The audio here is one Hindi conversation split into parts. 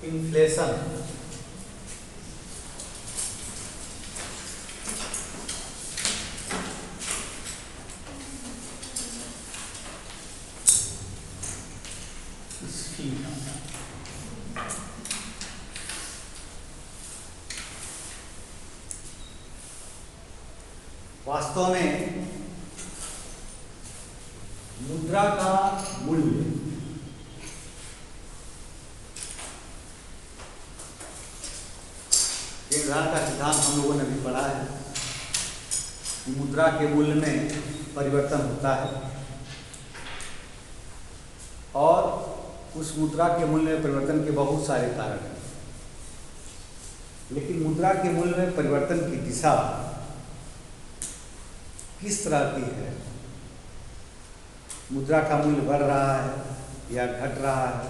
इन्फ्लेशन वास्तव में मुद्रा का मूल्य निर्धारण का सिद्धांत हम लोगों ने भी पढ़ा है कि मुद्रा के मूल्य में परिवर्तन होता है और उस मुद्रा के मूल्य में परिवर्तन के बहुत सारे कारण हैं, लेकिन मुद्रा के मूल्य में परिवर्तन की दिशा किस तरह की है, मुद्रा का मूल्य बढ़ रहा है या घट रहा है,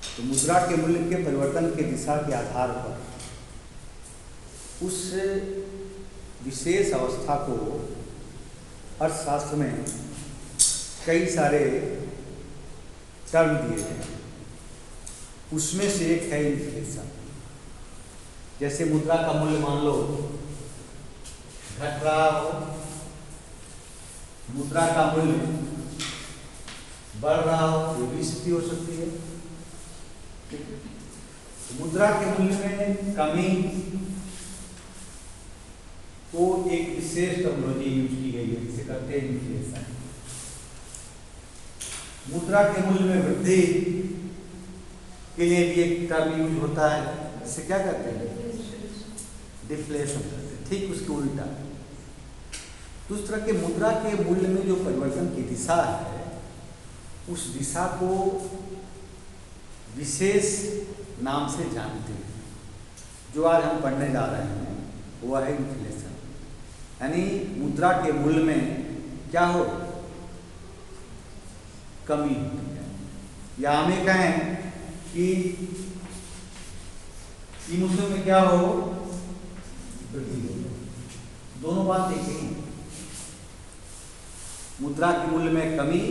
तो मुद्रा के मूल्य के परिवर्तन की दिशा के आधार पर उस विशेष अवस्था को अर्थशास्त्र में कई सारे टर्म दिए हैं। उसमें से एक है इन्फ्लेशन। जैसे मुद्रा का मूल्य मान लो घट रहा हो, मुद्रा का मूल्य बढ़ रहा हो, ये भी स्थिति हो सकती है। मुद्रा के मूल्य में कमी को एक विशेष टर्मिनोलॉजी यूज की गई है जिसे कहते हैं इन्फ्लेशन। मुद्रा के मूल्य में वृद्धि के लिए भी एक टर्म यूज होता है, इसे क्या कहते हैं? डिफ्लेशन कहते हैं। ठीक उसके उल्टा उस तरह के मुद्रा के मूल्य में जो परिवर्तन की दिशा है, उस दिशा को विशेष नाम से जानते हैं। जो आज हम पढ़ने जा रहे हैं वह है इन्फ्लेशन, यानी मुद्रा के मूल्य में क्या हो, कमी होती है, या हमें कहें कि कीमतों में क्या हो, वृद्धि हो। दोनों बात एक ही, मुद्रा के मूल्य में कमी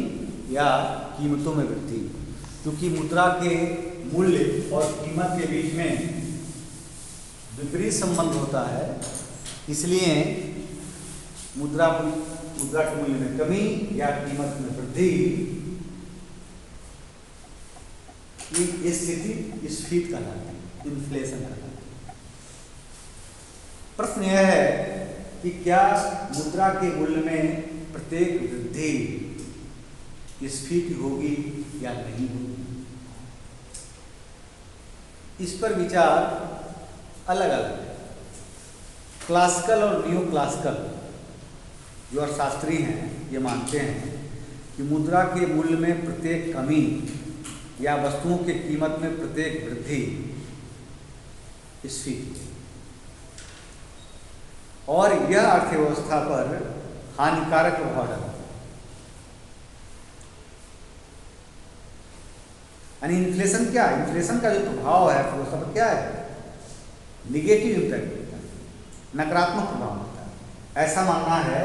या कीमतों में वृद्धि, क्योंकि मुद्रा के मूल्य और कीमत के बीच में विपरीत संबंध होता है, इसलिए मुद्रा के मूल्य में कमी या कीमत में वृद्धि की स्थिति स्फीति कहलाती है, इन्फ्लेशन कहलाती है। प्रश्न यह है कि क्या मुद्रा के मूल्य में प्रत्येक वृद्धि स्फीति होगी या नहीं होगी? इस पर विचार अलग अलग है। क्लासिकल और न्यू क्लासिकल जो अर्थशास्त्री हैं ये मानते हैं कि मुद्रा के मूल्य में प्रत्येक कमी या वस्तुओं की कीमत में प्रत्येक वृद्धि स्फीति और यह अर्थव्यवस्था पर हानिकारक प्रभाव डालता है। यानी इन्फ्लेशन क्या है? इन्फ्लेशन का जो प्रभाव है अर्थव्यवस्था पर क्या है? निगेटिव इम्पैक्ट होता है, नकारात्मक प्रभाव होता है। ऐसा मानना है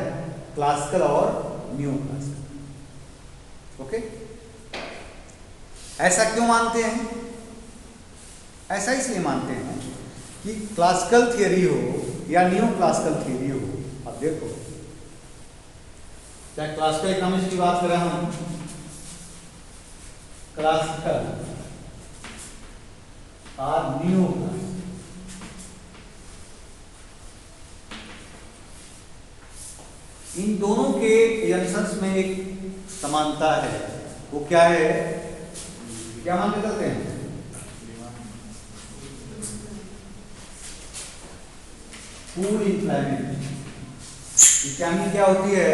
क्लासिकल और न्यू क्लासिकल। ओके, ऐसा क्यों मानते हैं? ऐसा इसलिए मानते हैं कि क्लासिकल थियरी हो या न्यू क्लासिकल थियरी हो, अब देखो चाहे क्लासिकल इकोनॉमिक्स की बात करें हम, क्लासिकल और न्यू क्लासिकल, इन दोनों के एजम्पशंस में एक समानता है। वो क्या है? क्या मानते करते हैं? Full employment. इकोनॉमी क्या होती है?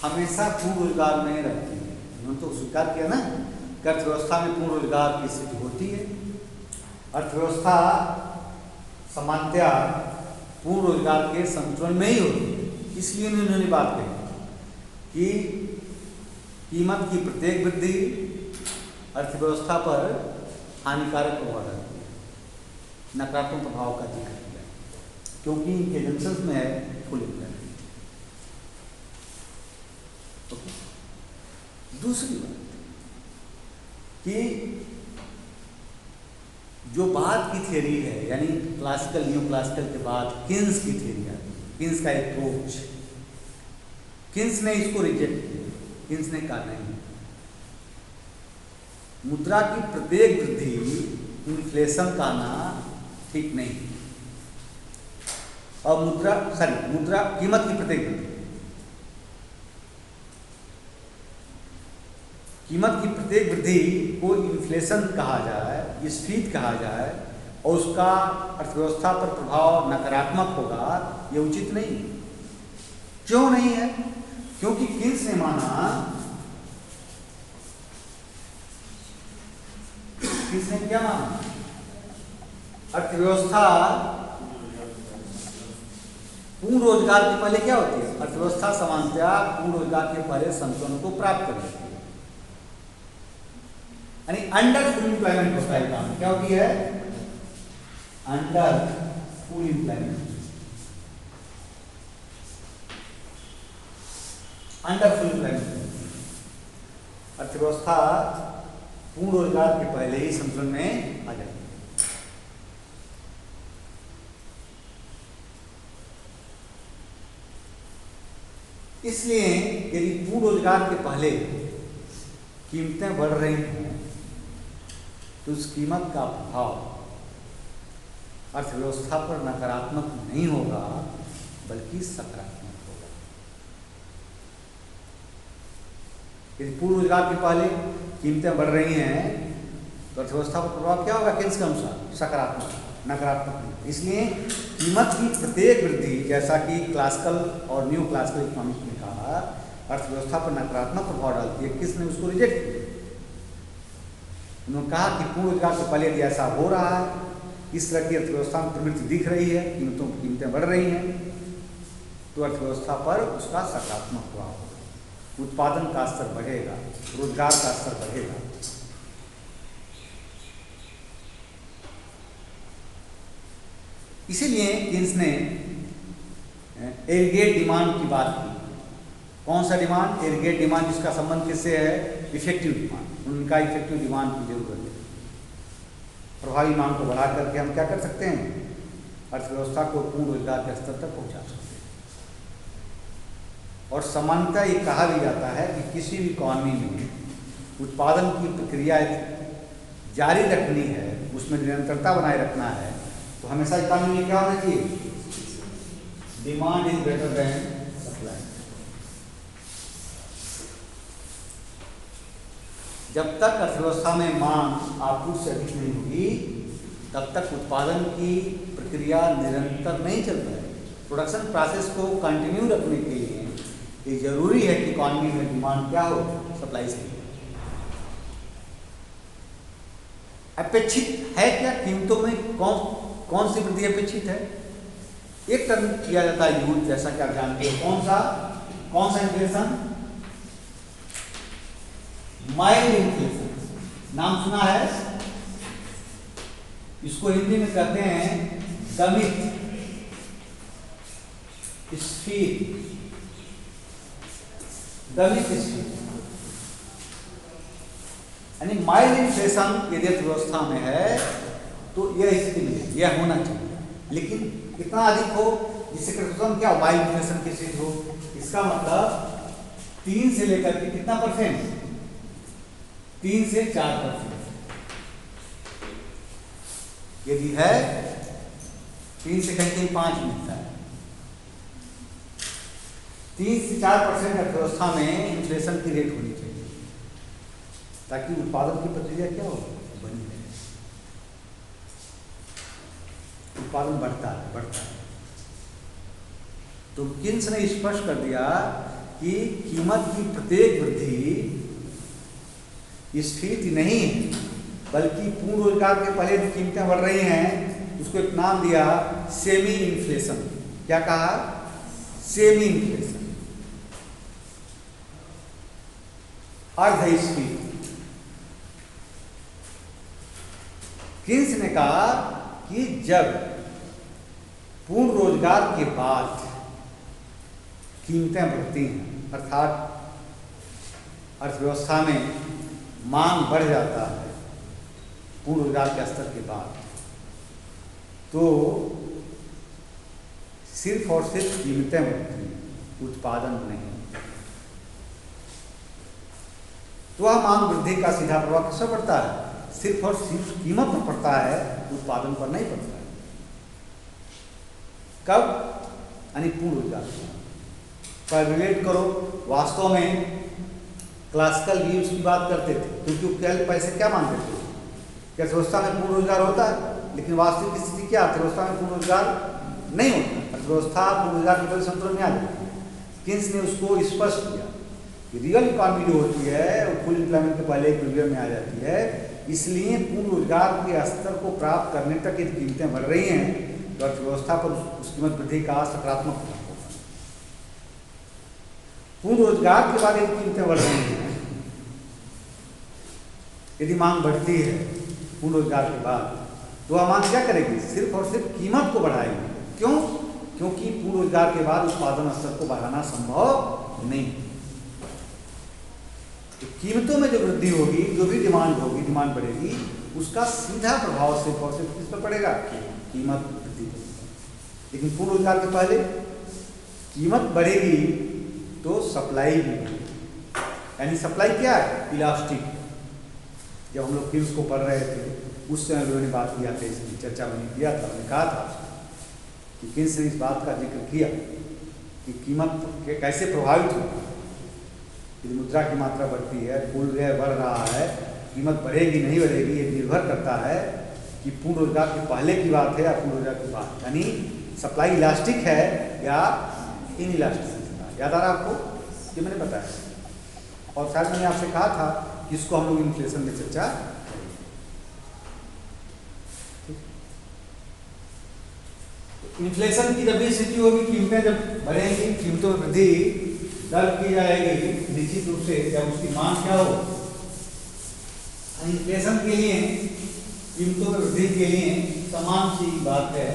हमेशा पूर्ण रोजगार नहीं रहती है। उन्होंने तो स्वीकार किया ना कि अर्थव्यवस्था में पूर्ण रोजगार की स्थिति होती है। अर्थव्यवस्था सामान्यतया पूर्ण रोजगार के संतुलन में ही होती है। इसलिए उन्होंने बात कही कि कीमत की प्रत्येक वृद्धि अर्थव्यवस्था पर हानिकारक प्रभाव डालती है, नकारात्मक प्रभाव का जिक्र किया, क्योंकि इनके जंक्शंस में है फुल एम्प्लॉयमेंट। दूसरी बात कि जो बाद की थियरी है, यानी क्लासिकल न्यू क्लासिकल के बाद किन्स की थियरी है, किन्स का अप्रोच, किन्स ने इसको रिजेक्ट किया। किन्स ने कहा नहीं, मुद्रा की प्रत्येक वृद्धि इन्फ्लेशन का आना ठीक नहीं, और मुद्रा कीमत की प्रत्येक वृद्धि, कीमत की प्रत्येक वृद्धि को इन्फ्लेशन कहा जाए, स्फीति कहा जाए, और उसका अर्थव्यवस्था पर प्रभाव नकारात्मक होगा, यह उचित नहीं। क्यों नहीं है? क्योंकि किन्स ने माना, किसने क्या माना, अर्थव्यवस्था पूर्ण रोजगार के पहले क्या होती है, अर्थव्यवस्था सामान्यतया पूर्ण रोजगार के पहले संतुलन को प्राप्त कर लेती है, यानी अंडर फुल एम्प्लॉयमेंट होता है काम। क्या होती है? Under full employment, under full employment, अर्थव्यवस्था पूर्ण रोजगार के पहले ही संतुलन में आ जाती है। इसलिए यदि पूर्ण रोजगार के पहले कीमतें बढ़ रही हैं तो उस कीमत का प्रभाव अर्थव्यवस्था पर नकारात्मक नहीं होगा बल्कि सकारात्मक होगा। यदि पूर्ण रोजगार के पहले कीमतें बढ़ रही हैं तो अर्थव्यवस्था पर प्रभाव क्या होगा? किस के अनुसार? सकारात्मक, नकारात्मक नहीं। इसलिए कीमत की प्रत्येक वृद्धि, जैसा कि क्लासिकल और न्यू क्लासिकल इकोनॉमिक्स ने कहा, अर्थव्यवस्था पर नकारात्मक प्रभाव डालती है। किसने उसको रिजेक्ट किया? उन्होंने कहा कि पूर्ण रोजगार से पहले यदि ऐसा हो रहा है, इस तरह की अर्थव्यवस्था में प्रवृत्ति दिख रही है, कीमतें बढ़ रही हैं, तो अर्थव्यवस्था पर उसका सकारात्मक प्रभाव होगा, उत्पादन का स्तर बढ़ेगा, रोजगार का स्तर बढ़ेगा। इसीलिए किन्स ने एग्रीगेट डिमांड की बात की। कौन सा डिमांड? एग्रीगेट डिमांड, जिसका संबंध किससे है? Effective demand. उनका इफेक्टिव डिमांड की जरूरत है। प्रभावी मांग को बढ़ा करके हम क्या कर सकते हैं? अर्थव्यवस्था को पूर्ण रोजगार के स्तर तक पहुंचा सकते हैं। और सामान्यतः ये कहा भी जाता है कि किसी भी इकॉनमी में उत्पादन की प्रक्रिया जारी रखनी है, उसमें निरंतरता बनाए रखना है, तो हमेशा इकॉनमी में क्या होना चाहिए? Demand is greater than supply. जब तक अर्थव्यवस्था में मांग आपूर्ति से अधिक नहीं होगी तब तक उत्पादन की प्रक्रिया निरंतर नहीं चल पाएगी। प्रोडक्शन प्रोसेस को कंटिन्यू रखने के लिए ये जरूरी है कि इकॉनमी में डिमांड क्या हो? सप्लाई से। अपेक्षित है क्या? कीमतों में कौन सी वृद्धि अपेक्षित है? एक टर्म किया जाता है यूज, जैसा कि आप जानते हो। कौन सा इन्फ्लेशन? Mild inflation. नाम सुना है? इसको हिंदी में कहते हैं दमित स्फीति। दमित स्फीति यानी माइल्ड इन्फ्लेशन यदि अर्थव्यवस्था में है तो यह स्थिति में यह होना चाहिए, लेकिन कितना अधिक हो जिससे अर्थव्यवस्था क्या माइल्ड इन्फ्लेशन की स्थिति हो। इसका मतलब 3 से लेकर के कितना परसेंट? 3 से 4%। यदि है 3 से कहीं 5 मिलता है। 3 से 4% अर्थव्यवस्था में इन्फ्लेशन की रेट होनी चाहिए ताकि उत्पादन की प्रक्रिया क्या हो? बनी रहे, उत्पादन बढ़ता है। तो किन्स ने स्पष्ट कर दिया कि कीमत की प्रत्येक वृद्धि स्फीति नहीं है, बल्कि पूर्ण रोजगार के पहले जो कीमतें बढ़ रही हैं उसको एक नाम दिया सेमी इन्फ्लेशन। क्या कहा? Semi inflation, अर्धस्फीति। किन्स ने कहा कि जब पूर्ण रोजगार के बाद कीमतें बढ़ती हैं, अर्थात अर्थव्यवस्था में मांग बढ़ जाता है पूर्ण रोजगार के स्तर के बाद, तो सिर्फ और सिर्फ कीमतें बढ़ती हैं, उत्पादन नहीं। तो वह मांग वृद्धि का सीधा प्रभाव किस पर पड़ता है? सिर्फ और सिर्फ कीमत पर पड़ता है, उत्पादन पर नहीं पड़ता है। कब? यानी पूर्ण रोजगार पर रिलेट करो। वास्तव में क्लासिकल व्यूज की बात करते थे, क्योंकि वो पैसे क्या मानते थे? क्या अर्थव्यवस्था में पूर्ण रोजगार होता है? लेकिन वास्तविक स्थिति क्या? अर्थव्यवस्था में पूर्ण रोजगार नहीं होता। अर्थव्यवस्था पूर्ण रोजगार के संतुलन में आ जाती है। किन्स ने उसको स्पष्ट किया कि रियल इकॉनमी जो होती है वो फुल एम्प्लॉयमेंट के पहले इक्विलिब्रियम में आ जाती है। इसलिए पूर्ण रोजगार के स्तर को प्राप्त करने तक यदि कीमतें बढ़ रही हैं तो अर्थव्यवस्था पर उस कीमत वृद्धि का सकारात्मक प्रभाव होगा। पूर्ण रोजगार के बाद यदि कीमतें बढ़ रही हैं, यदि मांग बढ़ती है पूर्ण रोजगार के बाद, तो वह मांग क्या करेगी? सिर्फ और सिर्फ कीमत को बढ़ाएगी। क्यों? क्योंकि पूर्ण रोजगार के बाद उत्पादन स्तर को बढ़ाना संभव नहीं। तो कीमतों में जो वृद्धि होगी, जो भी डिमांड होगी, डिमांड बढ़ेगी, उसका सीधा प्रभाव सिर्फ और सिर्फ किस पर पड़ेगा? कीमत वृद्धि पर। लेकिन पूर्ण रोजगार के पहले कीमत बढ़ेगी तो सप्लाई भी बढ़ेगी। यानी सप्लाई क्या है? इलास्टिक। जब हम लोग फिल्म को पढ़ रहे थे उस समय लोगों ने बात किया था, इसकी चर्चा मैंने किया था। मैंने कहा था कि किन्स ने इस बात का जिक्र किया कि कीमत कैसे प्रभावित होगी। यदि मुद्रा की मात्रा बढ़ती है, पूर्ण व्यय बढ़ रहा है, कीमत बढ़ेगी नहीं बढ़ेगी, ये निर्भर करता है कि पूर्ण रोजगार के पहले की बात है या पूर्ण रोजगार के बाद। यानी सप्लाई इलास्टिक है या इन इलास्टिक। याद आ रहा आपको? ये मैंने बताया और शायद मैंने आपसे कहा था कि इसको हम लोग इन्फ्लेशन में चर्चा करेंगे। इन्फ्लेशन की जब भी स्थिति होगी, कीमतें जब बढ़ेंगी, कीमतों में वृद्धि दर्ज की जाएगी निश्चित रूप से, जब उसकी मांग क्या हो। इन्फ्लेशन के लिए, कीमतों में वृद्धि के लिए समान सी बात है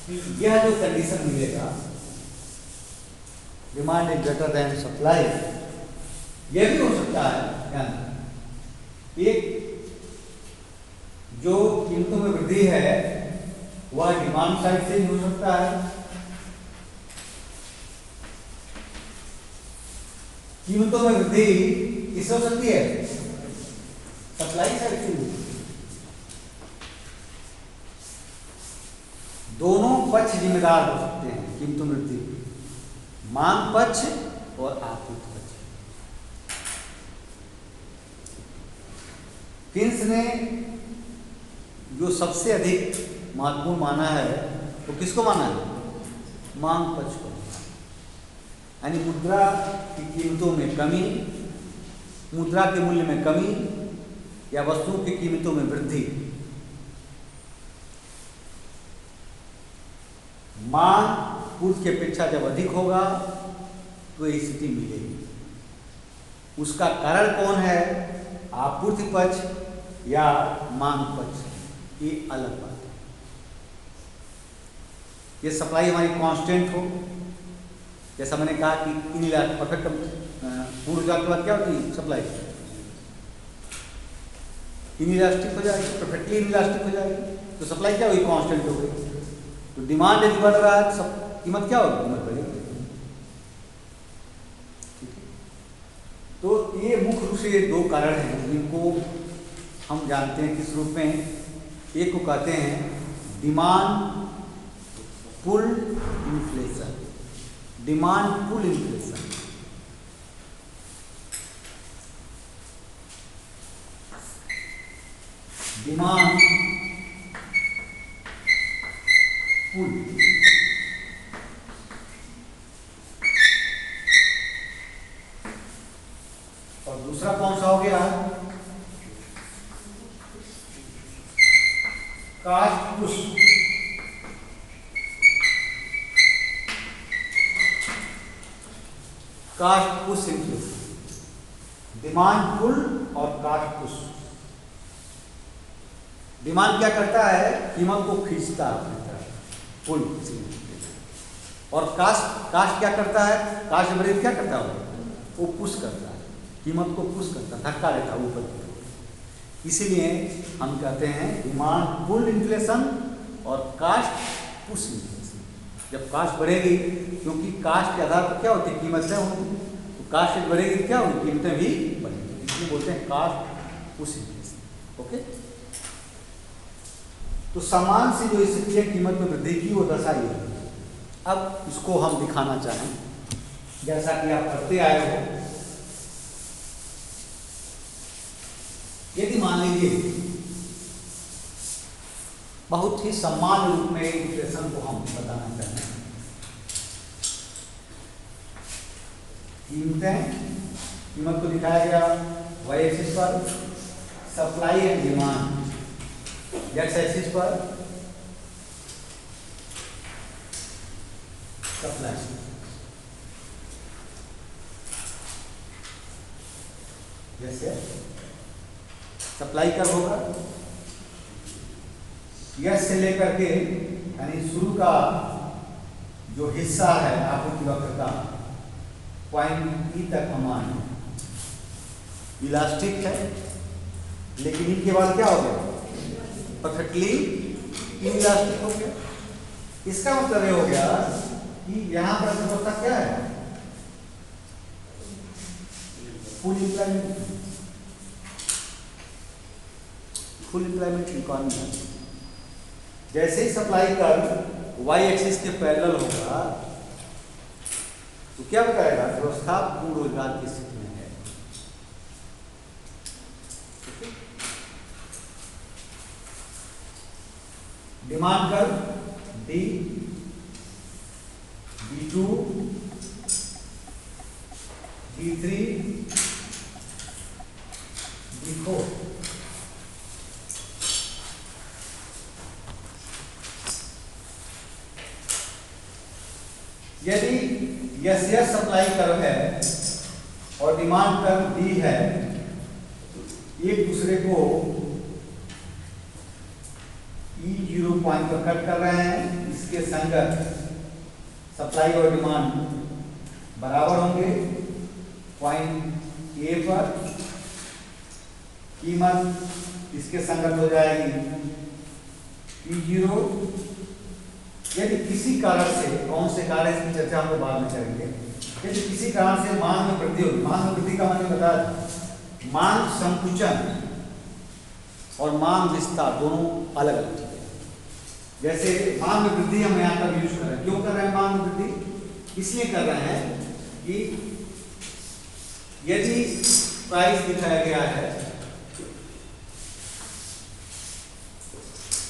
कि यह जो कंडीशन मिलेगा, demand is greater than supply, यह भी हो सकता है। यानी एक जो कीमतों में वृद्धि है वह डिमांड साइड से भी हो सकता है, कीमतों में वृद्धि किससे हो सकती है? सप्लाई साइड से भी। दोनों पक्ष जिम्मेदार हो सकते हैं कीमतों में वृद्धि, मांग पक्ष और आपूर्ति पक्ष। किन्स ने जो सबसे अधिक महत्वपूर्ण माना है वो तो किसको माना है? मांग पक्ष को। यानी मुद्रा की कीमतों में कमी, मुद्रा के मूल्य में कमी या वस्तुओं की कीमतों में वृद्धि। मांग पूर्ति की अपेक्षा जब अधिक होगा तो यही स्थिति मिलेगी। उसका कारण कौन है? आपूर्ति पक्ष या मांग पक्ष? ये अलग बात है। ये सप्लाई हमारी कांस्टेंट हो, जैसा मैंने कहा कि इनइलास्टिक परफेक्ट पूर्ण रोजगार के बाद क्या होती है? सप्लाई इनइलास्टिक हो जाएगी, परफेक्टली इनइलास्टिक हो जाएगी, तो सप्लाई क्या हुई? कांस्टेंट हो गई। तो डिमांड यदि बढ़ रहा है सब कीमत क्या होगी? कीमत बढ़ेगी। ठीक है, तो ये मुख्य रूप से ये दो कारण हैं जिनको हम जानते हैं किस रूप में। एक को कहते हैं demand pull inflation, demand pull inflation. Demand pull और दूसरा कौन सा हो गया? Cost push. Cost push inflation, demand pull और कास्ट पुश। डिमांड क्या करता है? कीमत को खींचता है अपनी तरफ, पुल। और कास्ट क्या करता है? कास्ट ब्रेड क्या करता है? वो पुश करता है, कीमत को पुश करता है, धक्का देता है ऊपर की तरफ। इसीलिए हम कहते हैं डिमांड पुल इन्फ्लेशन और कास्ट पुश इन्फ्लेशन। जब कास्ट बढ़ेगी, क्योंकि कास्ट के आधार पर क्या होती है, कीमतें होंगी, तो कास्ट बढ़ेगी तो क्या होगी, कीमतें भी बढ़ेंगी, इसलिए बोलते हैं कास्ट पुश इन्फ्लेशन। ओके, तो सामान से जो स्थिति कीमत में वृद्धि की वो दशा ये है। अब इसको हम दिखाना चाहें, जैसा कि आप करते आए हो। यदि मान लीजिए बहुत ही सामान्य रूप में इन्फ्लेशन को हम बताना चाहते हैं, कीमत को दिखाया गया वाई एक्सिस पर, supply and demand x axis पर, सप्लाई। जैसे सप्लाई कब होगा, यस से लेकर के यानी शुरू का जो हिस्सा है आपूर्ति वक्र का पॉइंट ई तक समान इलास्टिक है, लेकिन इनके बाद क्या हो गया, परफेक्टली इलास्टिक हो गया। इसका मतलब ये हो गया कि यहां पर व्यवस्था क्या है, फुल एम्प्लॉयमेंट इकोनॉमी है। जैसे ही सप्लाई कर्व वाई एक्सिस के पैरेलल होगा तो क्या बताएगा, व्यवस्था पूर्ण रोजगार की स्थिति में है। Demand curve D, D2, D3, D4। यदि यस सप्लाई कर्व है और डिमांड कर्व डी है, तो एक दूसरे को E0 पॉइंट पर कट कर रहे हैं। इसके संगत सप्लाई और डिमांड बराबर होंगे। पॉइंट ए पर कीमत इसके संगत हो जाएगी E0। यदि किसी कारण से, कौन से कारण की चर्चा हम लोग बाद में करेंगे, यदि किसी कारण से मांग में वृद्धि होगी, मांग में वृद्धि का मैंने बताया, मांग संकुचन और मांग विस्तार दोनों अलग अलग चीजें। जैसे मांग में वृद्धि हम यहाँ पर यूज कर रहे हैं, क्यों कर रहे हैं मांग में वृद्धि, इसलिए कर रहे हैं कि यदि प्राइस दिखाया गया है,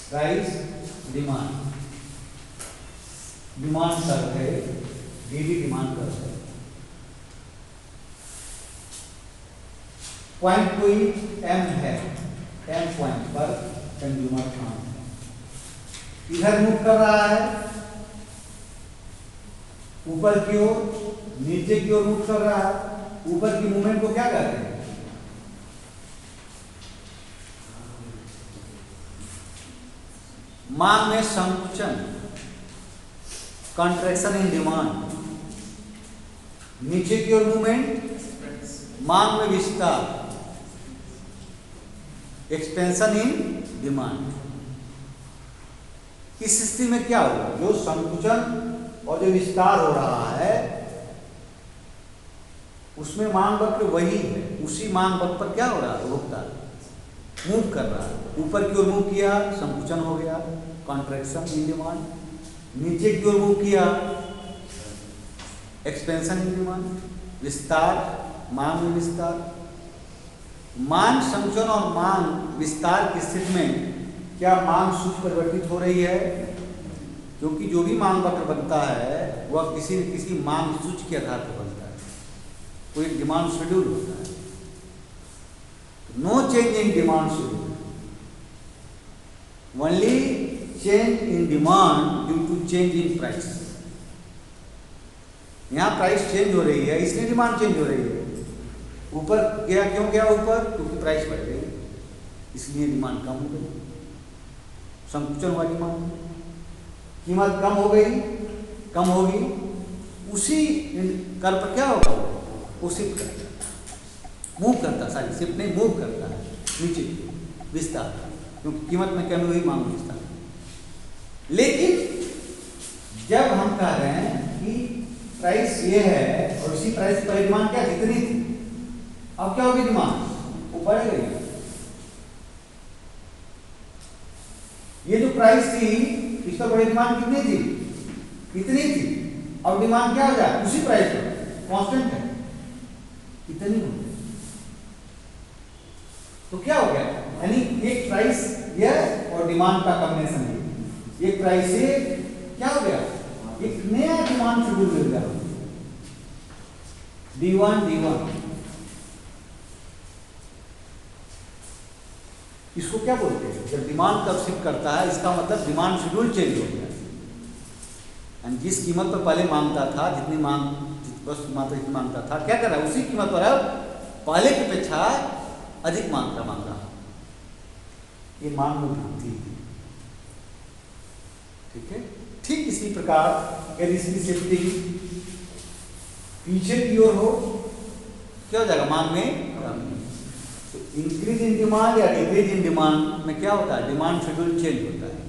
प्राइस डिमांड कर्व है, डीडी डिमांड कर्व है, पॉइंट कोई एम है, एम पॉइंट पर कंज्यूमर डिमांड है, इधर मूव कर रहा है, ऊपर की ओर नीचे की ओर मूव कर रहा है। ऊपर की मूवमेंट को क्या कहते हैं, मांग में संकुचन, कॉन्ट्रैक्शन इन डिमांड। नीचे की ओर मूवमेंट, मांग में विस्तार, एक्सपेंशन इन डिमांड। इस स्थिति में क्या होगा, जो संकुचन और जो विस्तार हो रहा है उसमें मांग वक्र वही है, उसी मांग वक्र पर क्या हो रहा है, रुकता मूव कर रहा है। ऊपर की ओर मूव किया, संकुचन हो गया, कॉन्ट्रैक्शन इन डिमांड। नीचे की ओर मूव किया, एक्सपेंशन इन डिमांड, विस्तार, मांग में विस्तार। मांग संकुचन और मांग विस्तार की स्थिति में क्या मांग सूची परिवर्तित हो रही है, क्योंकि जो भी मांग वक्र बनता है वह किसी न किसी मांग सूची के आधार पर बनता है, कोई डिमांड शेड्यूल होता है। No change in demand schedule, only change in demand due to change in price. यहां प्राइस चेंज हो रही है इसलिए डिमांड चेंज हो रही है। ऊपर गया, क्यों गया ऊपर, क्योंकि प्राइस बढ़ गई इसलिए डिमांड कम हो गई, संकुचन हुआ डिमांड, कीमत कम हो गई, कम होगी। उसी कर्व पर क्या होगा, वो शिफ्ट करता है, मूव करता है, सारी शिफ्ट नहीं मूव करता है नीचे विस्तार, क्योंकि कीमत में कमी हुई, मांग विस्तार। लेकिन जब हम कह रहे हैं कि प्राइस ये है और इसी प्राइस पर डिमांड क्या कितनी थी, अब क्या होगी डिमांड, वो बढ़ गई। ये जो प्राइस थी इस पर बड़ी डिमांड कितनी थी, कितनी थी, अब डिमांड क्या हो जाए उसी प्राइस पर, कांस्टेंट है, इतनी हो गई। तो क्या हो गया, यानी एक प्राइस ये और डिमांड का कॉम्बिनेशन है, एक प्राइस से क्या हो गया, एक नया डिमांड शेड्यूल मिल गया, D1 इसको क्या बोलते हैं, जब डिमांड कब शिफ्ट करता है इसका मतलब डिमांड शेड्यूल चेंज हो गया। एंड जिस कीमत पर पहले मांगता था, जितनी मांग वस्तु मात्रा जितनी मांगता था, क्या कर रहा है उसी कीमत पर अब पहले की अपेक्षा अधिक मात्रा मांग रहा, ये मांग में वृद्धि। ठीक है, ठीक इसी प्रकार यदि इसकी शिफ्टिंग पीछे की ओर हो क्या हो जाएगा, मांग में कमी। तो इंक्रीज इन डिमांड या डिक्रीज इन डिमांड में क्या होता है, डिमांड शेड्यूल चेंज होता है,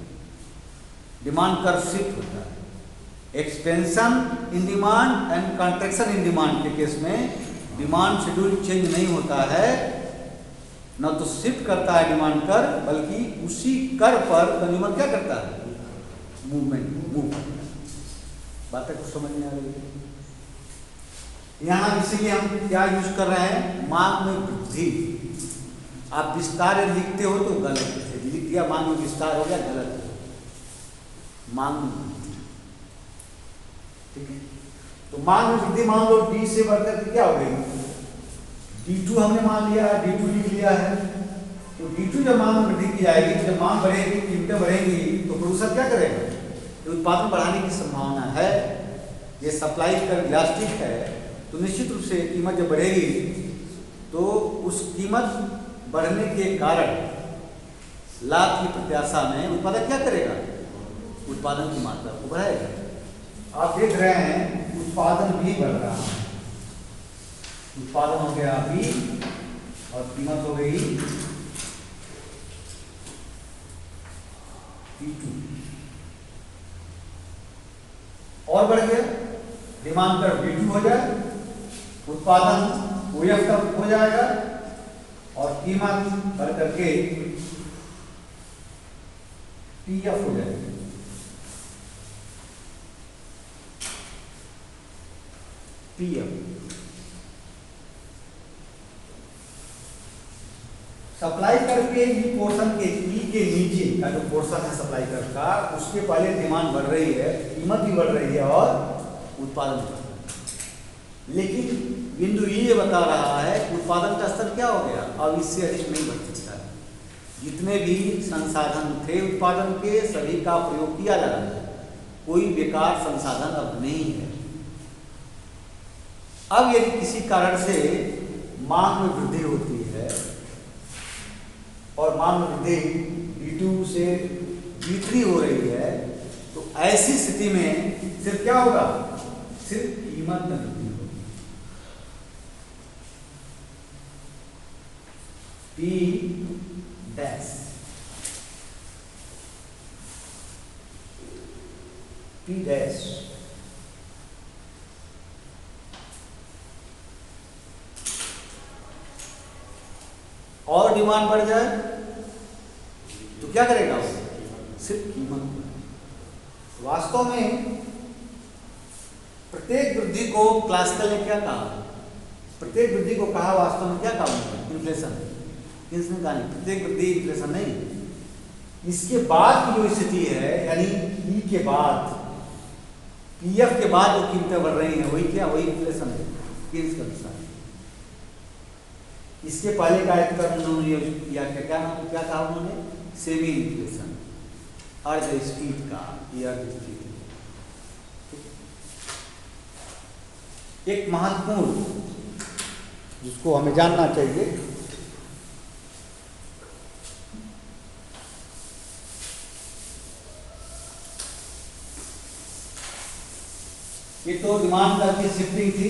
डिमांड कर्व शिफ्ट होता है। Expansion in demand and contraction in demand के केस में डिमांड शेड्यूल चेंज नहीं होता है, न तो शिफ्ट करता है डिमांड कर्व, बल्कि उसी कर्व पर कंज्यूमर क्या करता है, मूव करता है। बातें कुछ समझ में आ रही है। यहाँ इसीलिए हम क्या यूज कर रहे हैं, मांग में वृद्धि। आप विस्तार लिखते हो तो गलत है, लिख दिया मांग में विस्तार हो गया, गलत है, मांग में वृद्धि। ठीक है, तो मांग में वृद्धि मान लो D से बढ़कर के क्या हो गई, D2 हमने मान लिया, D2 लिख लिया है। तो D2 जब मांग में वृद्धि की जाएगी, जब मांग बढ़ेगी, कीमतें बढ़ेंगी, तो प्रोड्यूसर क्या करेगा, तो उत्पादन बढ़ाने की संभावना है, ये सप्लाई कर इलास्टिक है, तो निश्चित रूप से कीमत जब बढ़ेगी तो उस कीमत बढ़ने के कारण लाभ की प्रत्याशा में उत्पादक क्या करेगा, उत्पादन की मात्रा को बढ़ाएगा। आप देख रहे हैं उत्पादन भी बढ़ रहा है, उत्पादन हो गया B और कीमत हो गई P2 और बढ़ गया, डिमांड कर B2 हो जाए, उत्पादन OF तक हो जाएगा और कीमत बढ़ करके PF हो जाएगी। PF सप्लाई करके ई पोर्शन के ई के नीचे का जो पोर्शन है सप्लाई कर का, उसके पहले डिमांड बढ़ रही है, कीमत भी बढ़ रही है और उत्पादन बढ़ रहा है। लेकिन बिंदु ये बता रहा है कि उत्पादन का स्तर क्या हो गया, अब इससे अधिक नहीं बढ़ सकता है। जितने भी संसाधन थे उत्पादन के सभी का प्रयोग किया जा रहा है, कोई बेकार संसाधन अब नहीं है। अब यदि किसी कारण से मांग में वृद्धि होती है और मांग में वृद्धि D2 से D3 हो रही है, तो ऐसी स्थिति में सिर्फ क्या होगा, सिर्फ कीमत में वृद्धि होगी। P डैश P डैश और डिमांड बढ़ जाए तो क्या करेगा वो, सिर्फ कीमत। वास्तव में प्रत्येक वृद्धि को क्लासिकल ने क्या कहा, प्रत्येक वृद्धि को कहा वास्तव में क्या कहा, इन्फ्लेशन। इसने कहा नहीं, प्रत्येक वृद्धि इन्फ्लेशन नहीं, इसके बाद की जो स्थिति है, यानी ई के बाद पीएफ के बाद जो कीमतें बढ़ रही हैं वही क्या, वही इन्फ्लेशन है के अनुसार। इसके पहले का एक टर्म उन्होंने या क्या नाम क्या कहा उन्होंने, सेमी इन्फ्लेशन, अर्ध स्पीड का, ये अर्ध स्पीड। एक महत्वपूर्ण जिसको हमें जानना चाहिए, ये तो डिमांड कर्व की शिफ्टिंग थी।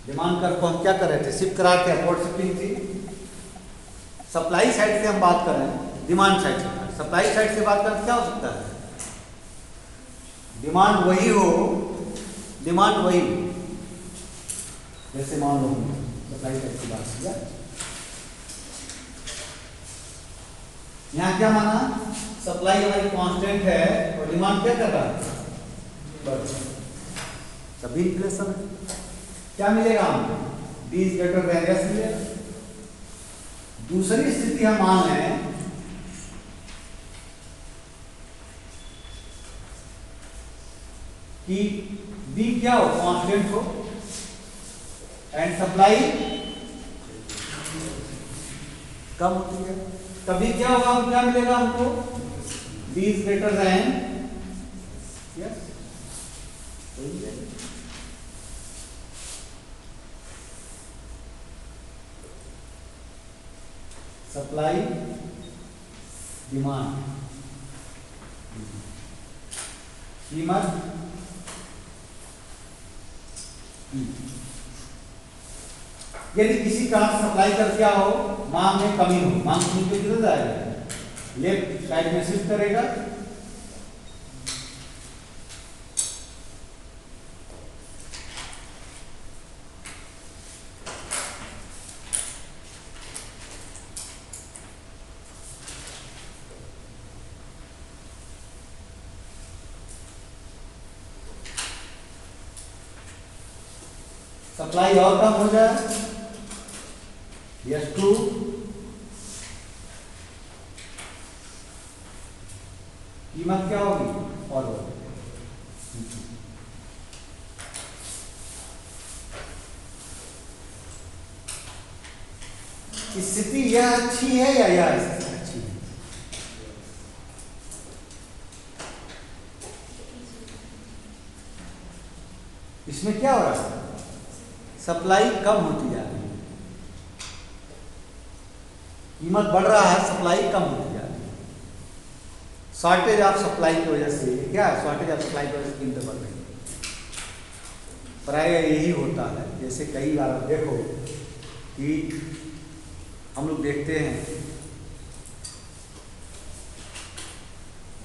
डिमांड कर्व को हम क्या कर रहे थे, शिफ्ट करा के अपवर्ड शिफ्टिंग थी। सप्लाई साइड से हम बात कर रहे हैं, डिमांड साइड से। सप्लाई साइड से बात करते क्या हो सकता है? डिमांड वही हो, डिमांड वही, जैसे मान लो सप्लाई साइड की बात किया, यहाँ क्या माना, सप्लाई हमारी कांस्टेंट है और डिमांड क्या कर रहा है, बढ़, सभी इक्वेशन क्या मिलेगा हमको, D is greater than S मिलेगा। दूसरी स्थिति हम मान लें कि B क्या हो, कांस्टेंट हो, एंड सप्लाई कम होती है, तभी क्या होगा, हम क्या मिलेगा हमको, D is greater than yes, supply demand, कीमत यदि किसी कारण सप्लाई कर क्या हो, मांग में कमी हो, मांग कमी पे किधर जाएगा, लेफ्ट साइड में शिफ्ट करेगा, सप्लाई और कम हो जाए, S2 कीमत क्या होगी, और स्थिति यह अच्छी है या यह अच्छी है, इसमें क्या हो रहा है, सप्लाई कम होती जा रही है, कीमत बढ़ रहा है, सप्लाई कम होती जा रही है, शॉर्टेज ऑफ सप्लाई की वजह से, क्या है, शॉर्टेज ऑफ सप्लाई की वजह से कीमतें बढ़ रही है। प्राय यही होता है, जैसे कई बार आप देखो कि हम लोग देखते हैं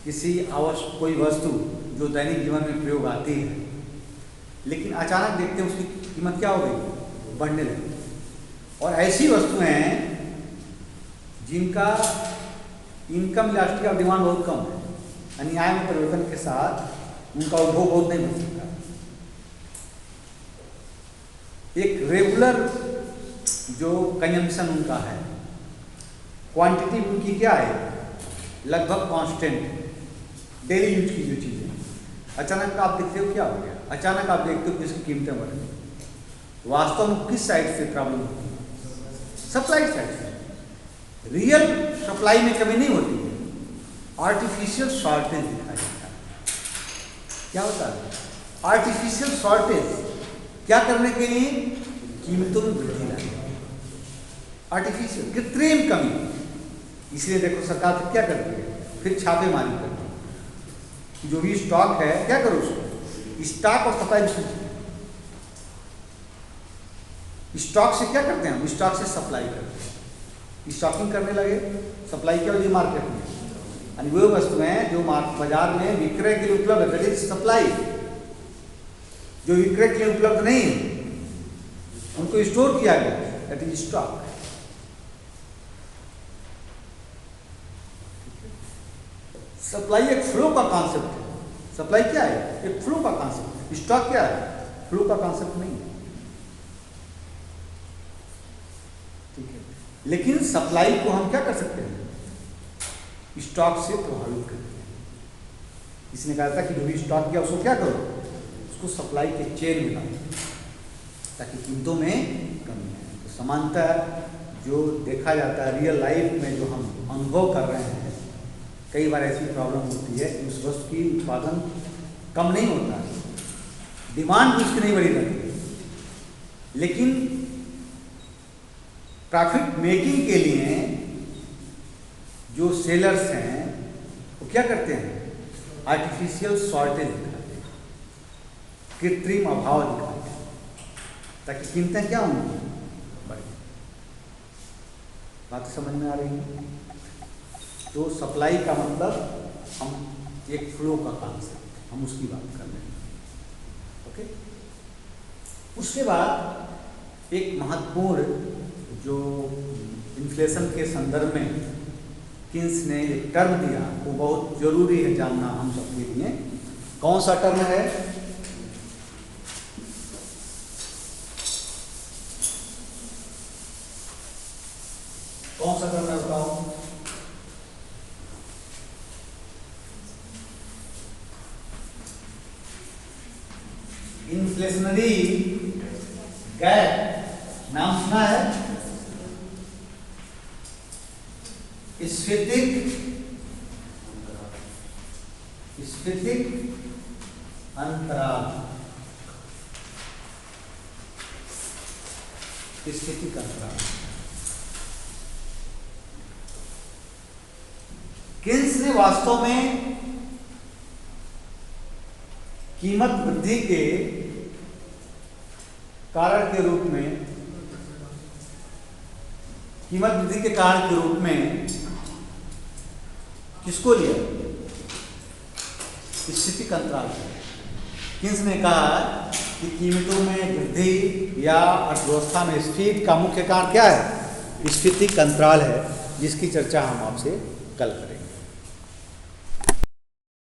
किसी आवश्यक कोई वस्तु जो दैनिक जीवन में प्रयोग आती है, लेकिन अचानक देखते हैं उसकी कीमत क्या हो गई, बढ़ने लगी, और ऐसी वस्तुएं हैं जिनका इनकम इलास्टिक ऑफ डिमांड बहुत कम है, यानी आय में परिवर्तन के साथ उनका उपभोग बहुत नहीं बढ़ सकता। एक रेगुलर जो कंजम्पशन उनका है, क्वांटिटी उनकी क्या है, लगभग कांस्टेंट, डेली यूज की जो चीजें, अचानक आप देखते हो क्या हो गया, अचानक आप देखते हो कि इसकी कीमतें बढ़ गई, वास्तव में किस साइड से प्रॉब्लम होती है, सप्लाई साइड से। रियल सप्लाई में कमी नहीं होती है, आर्टिफिशियल शॉर्टेज दिखाई देता है। क्या होता है, आर्टिफिशियल शॉर्टेज क्या करने के लिए, कीमतों में वृद्धि लाने, आर्टिफिशियल कृत्रिम कमी। इसलिए देखो सरकार तो क्या करती है, फिर छापेमारी करती है, जो भी स्टॉक है क्या करो उसको, स्टॉक और सप्लाई, स्टॉक से क्या करते हैं हम, स्टॉक से सप्लाई करते हैं, स्टॉकिंग करने लगे, सप्लाई क्या होगी मार्केट में, यानी वो वस्तुएं जो बाजार में विक्रय के लिए उपलब्ध है, दैट इज सप्लाई, जो विक्रय के लिए उपलब्ध नहीं है उनको स्टोर किया गया, दैट इज स्टॉक। सप्लाई एक फ्लो का कॉन्सेप्ट है, सप्लाई क्या है, एक फ्लो का कॉन्सेप्ट है, स्टॉक क्या है, फ्लो का कॉन्सेप्ट नहीं है, ठीक है। लेकिन सप्लाई को हम क्या कर सकते हैं, स्टॉक से प्रभावित करते हैं। इसने कहा था कि जो भी स्टॉक किया उसको क्या करो, उसको सप्लाई के चेन में लाओ ताकि कीमतों में कमी आए। तो समानतः जो देखा जाता है रियल लाइफ में, जो हम अनुभव कर रहे हैं, कई बार ऐसी प्रॉब्लम होती है कि उस वस्तु की उत्पादन कम नहीं होता है, डिमांड भी उसकी नहीं बढ़ी रहती है, लेकिन प्रॉफिट मेकिंग के लिए जो सेलर्स हैं वो क्या करते हैं, आर्टिफिशियल शॉर्टेज दिखाते हैं, कृत्रिम अभाव दिखाते हैं, ताकि कीमतें क्या होंगी, बढ़े। बात समझ में आ रही है? तो सप्लाई का मतलब हम एक फ्लो का कॉन्सेप्ट, हम उसकी बात कर रहे हैं। ओके, उसके बाद एक महत्वपूर्ण जो इन्फ्लेशन के संदर्भ में किन्स ने एक टर्म दिया, वो बहुत जरूरी है जानना हम सबके लिए। कौन सा टर्म है? कौन सा टर्म है बताओ? इन्फ्लेशनरी गैप, नाम सुना है? स्फीतिक अंतराल, स्फीतिक अंतराल। किन्स ने वास्तव में कीमत वृद्धि के कारण के रूप में, कीमत वृद्धि के कारण के रूप में किसको लिया? स्थितिक अंतराल। किन्स ने कहा कि कीमतों में वृद्धि या अर्थव्यवस्था में स्फीति का मुख्य कारण क्या है? स्फीतिक अंतराल है, जिसकी चर्चा हम आपसे कल करेंगे।